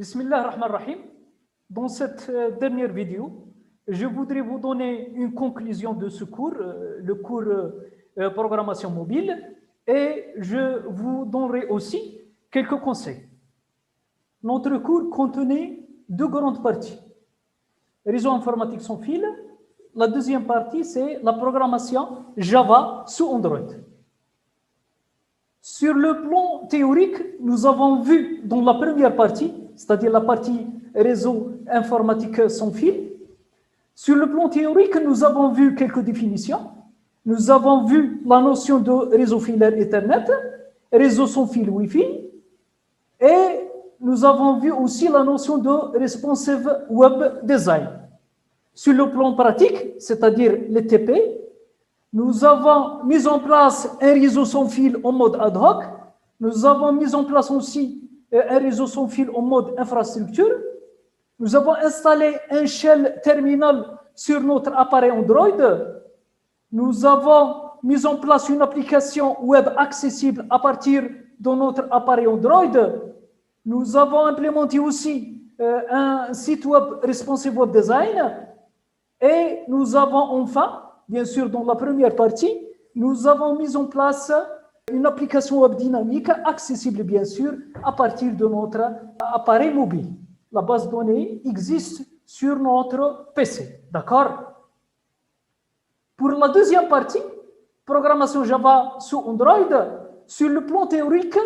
Bismillah ar-Rahman ar-Rahim. Dans cette dernière vidéo, je voudrais vous donner une conclusion de ce cours, le cours programmation mobile, et je vous donnerai aussi quelques conseils. Notre cours contenait deux grandes parties. Réseau informatique sans fil. La deuxième partie, c'est la programmation Java sous Android. Sur le plan théorique, nous avons vu dans la première partie, c'est-à-dire la partie réseau informatique sans fil, sur le plan théorique, nous avons vu quelques définitions. Nous avons vu la notion de réseau filaire Ethernet, réseau sans fil Wi-Fi, et nous avons vu aussi la notion de responsive web design. Sur le plan pratique, c'est-à-dire les TP, nous avons mis en place un réseau sans fil en mode ad hoc. Nous avons mis en place aussi un réseau sans fil en mode infrastructure. Nous avons installé un shell terminal sur notre appareil Android. Nous avons mis en place une application web accessible à partir de notre appareil Android. Nous avons implémenté aussi un site web responsive web design. Et nous avons enfin, bien sûr dans la première partie, nous avons mis en place une application web dynamique accessible bien sûr à partir de notre appareil mobile. La base de données existe sur notre PC, d'accord? Pour la deuxième partie, programmation Java sous Android, sur le plan théorique,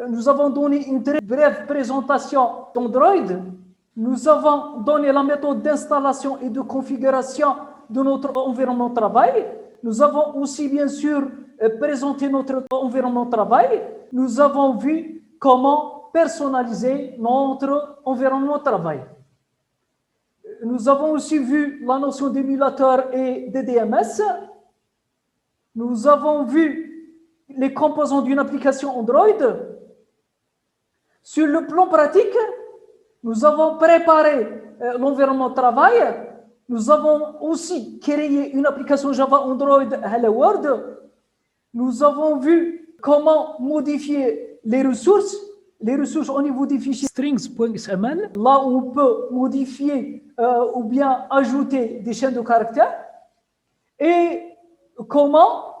nous avons donné une très brève présentation d'Android. Nous avons donné la méthode d'installation et de configuration de notre environnement de travail. Nous avons aussi, bien sûr, présenté notre environnement de travail. Nous avons vu comment personnaliser notre environnement de travail. Nous avons aussi vu la notion d'émulateur et de DMS. Nous avons vu les composants d'une application Android. Sur le plan pratique, nous avons préparé l'environnement de travail. Nous avons aussi créé une application Java Android Hello World. Nous avons vu comment modifier les ressources au niveau des fichiers strings.xml, là où on peut modifier ou bien ajouter des chaînes de caractères, et comment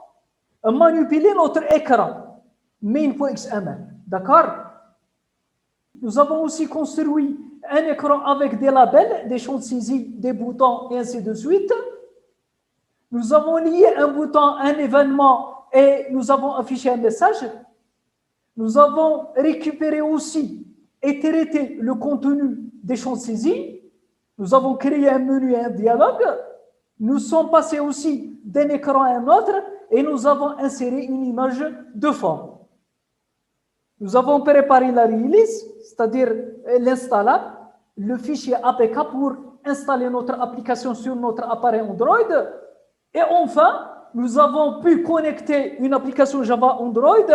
manipuler notre écran main.xml. D'accord? Nous avons aussi construit un écran avec des labels, des champs de saisie, des boutons et ainsi de suite. Nous avons lié un bouton à un événement et nous avons affiché un message. Nous avons récupéré aussi et traité le contenu des champs de saisie. Nous avons créé un menu et un dialogue. Nous sommes passés aussi d'un écran à un autre et nous avons inséré une image de forme. Nous avons préparé la release, c'est-à-dire l'installable, le fichier APK pour installer notre application sur notre appareil Android. Et enfin, nous avons pu connecter une application Java Android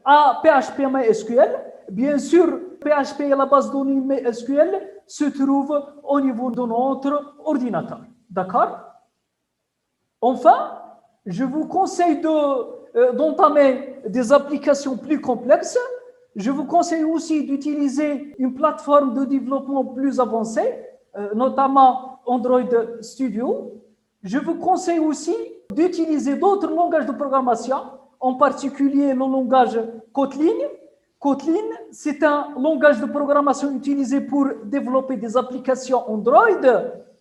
à PHP MySQL. Bien sûr, PHP et la base de données MySQL se trouvent au niveau de notre ordinateur. D'accord? Enfin, je vous conseille d'entamer des applications plus complexes. Je vous conseille aussi d'utiliser une plateforme de développement plus avancée, notamment Android Studio. Je vous conseille aussi d'utiliser d'autres langages de programmation, en particulier le langage Kotlin. Kotlin, c'est un langage de programmation utilisé pour développer des applications Android.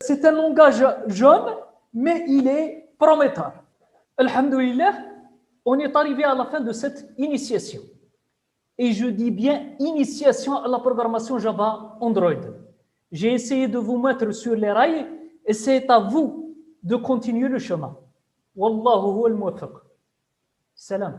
C'est un langage jeune, mais il est prometteur. Alhamdulillah, on est arrivé à la fin de cette initiation. Et je dis bien initiation à la programmation Java Android. J'ai essayé de vous mettre sur les rails et c'est à vous de continuer le chemin. Wallahu huwa al-muwaffiq. Salam.